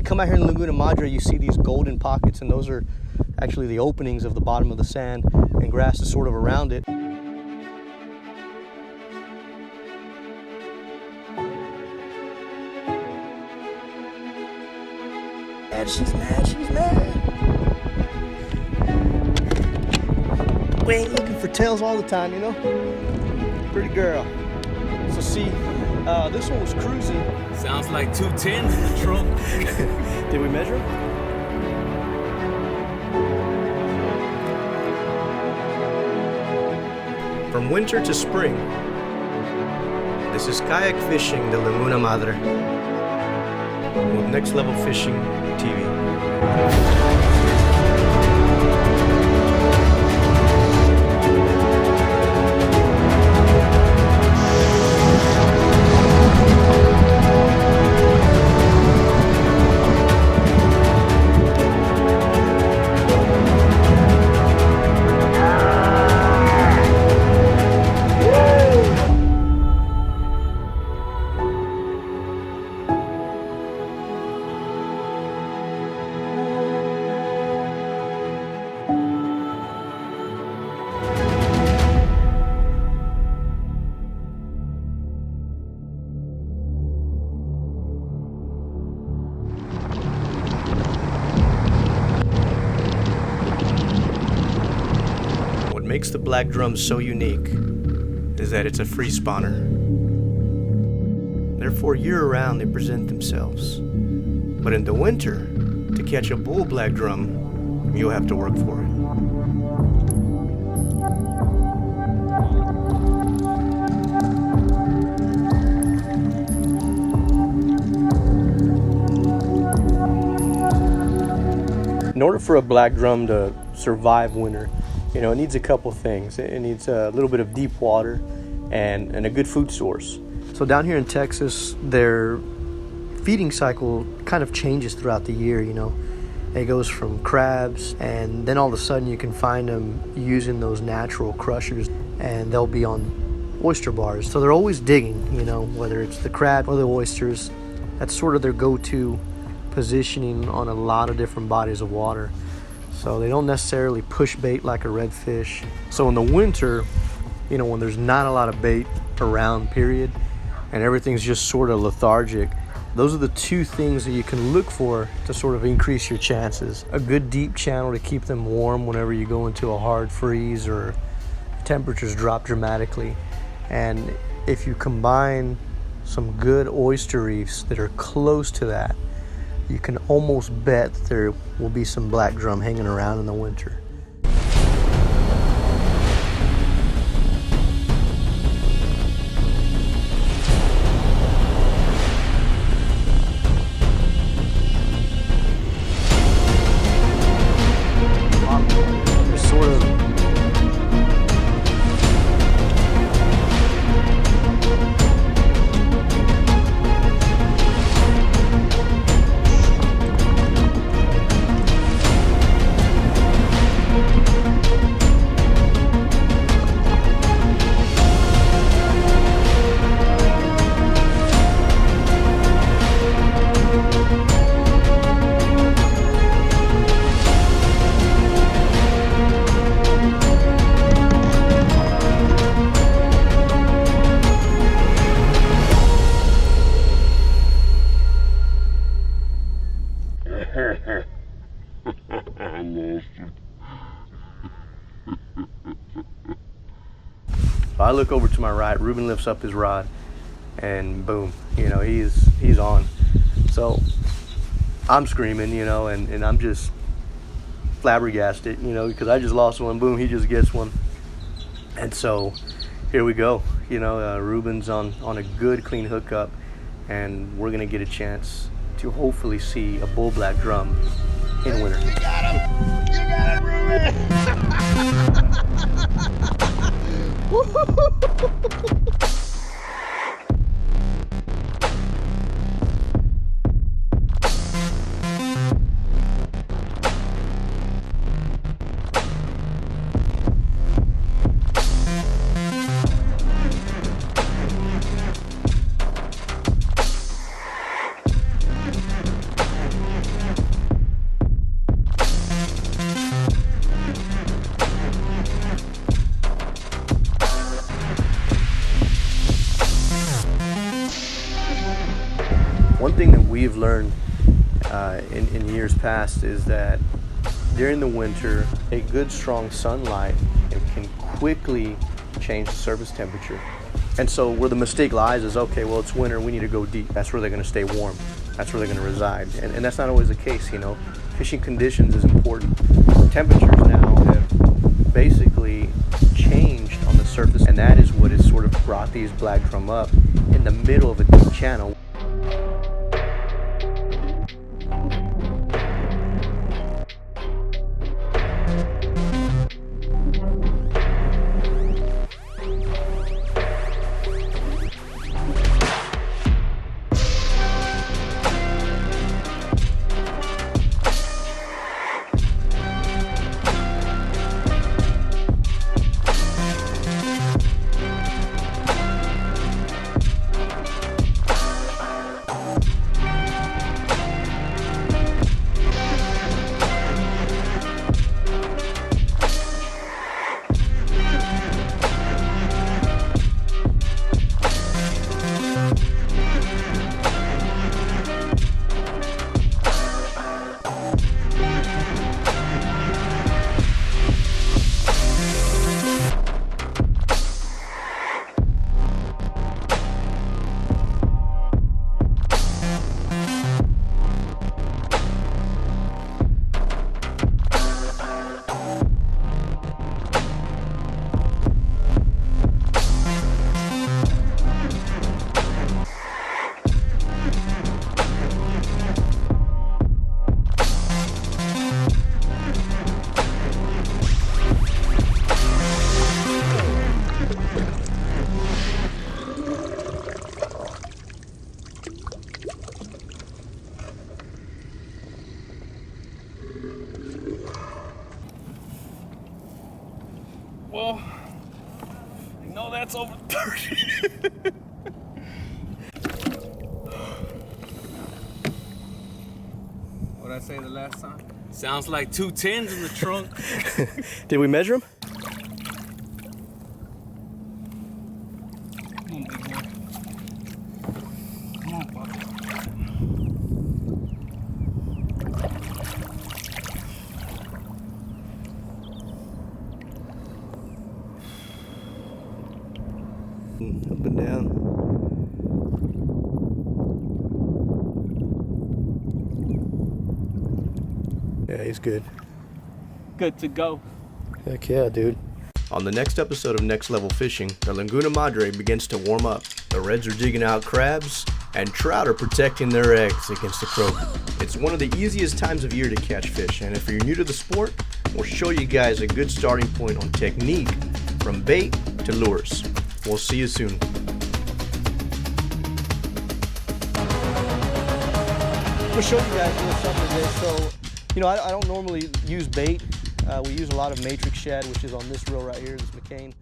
come out here in Laguna Madre, you see these golden pockets, and those are actually the openings of the bottom of the sand, and grass is sort of around it. And she's mad. We ain't looking for tails all the time, you know? Pretty girl. So see, this one was cruising. Sounds like 210 in the trunk. Did we measure them? From winter to spring, this is Kayak Fishing de Laguna Madre with Next Level Fishing TV. What makes the black drum so unique is that it's a free spawner. Therefore, year-round they present themselves. But in the winter, to catch a bull black drum, you'll have to work for it. In order for a black drum to survive winter, you know, it needs a couple things. It needs a little bit of deep water and a good food source. So down here in Texas, their feeding cycle kind of changes throughout the year, you know. It goes from crabs, and then all of a sudden you can find them using those natural crushers, and they'll be on oyster bars. So they're always digging, you know, whether it's the crab or the oysters. That's sort of their go-to positioning on a lot of different bodies of water. So they don't necessarily push bait like a redfish. So in the winter, you know, when there's not a lot of bait around, period, and everything's just sort of lethargic, those are the two things that you can look for to sort of increase your chances. A good deep channel to keep them warm whenever you go into a hard freeze or temperatures drop dramatically. And if you combine some good oyster reefs that are close to that, you can almost bet that there will be some black drum hanging around in the winter. I look over to my right, Ruben lifts up his rod, and boom, you know, he's on. So I'm screaming, you know, and I'm just flabbergasted, you know, because I just lost one. Boom, he just gets one. And so here we go, you know, Ruben's on a good clean hookup, and we're gonna get a chance to hopefully see a bull black drum in winter. You got him, Ruben. learned in years past is that during the winter, a good strong sunlight can quickly change the surface temperature. And so where the mistake lies is, okay, well, it's winter, we need to go deep. That's where they're going to stay warm. That's where they're going to reside. And that's not always the case, you know. Fishing conditions is important. Temperatures now have basically changed on the surface, and that is what has sort of brought these black drum up in the middle of a deep channel. Well, you know that's over 30. What'd I say the last time? Sounds like 2 10s in the trunk. Did we measure them? Come on, big boy. Come on, Buck. Up and down. Yeah, he's good. Good to go. Heck yeah, dude. On the next episode of Next Level Fishing, the Laguna Madre begins to warm up. The reds are jigging out crabs, and trout are protecting their eggs against the croaker. It's one of the easiest times of year to catch fish, and if you're new to the sport, we'll show you guys a good starting point on technique from bait to lures. We'll see you soon. We'll show you guys a little something today. So, you know, I don't normally use bait. We use a lot of matrix shad, which is on this reel right here, this McCain.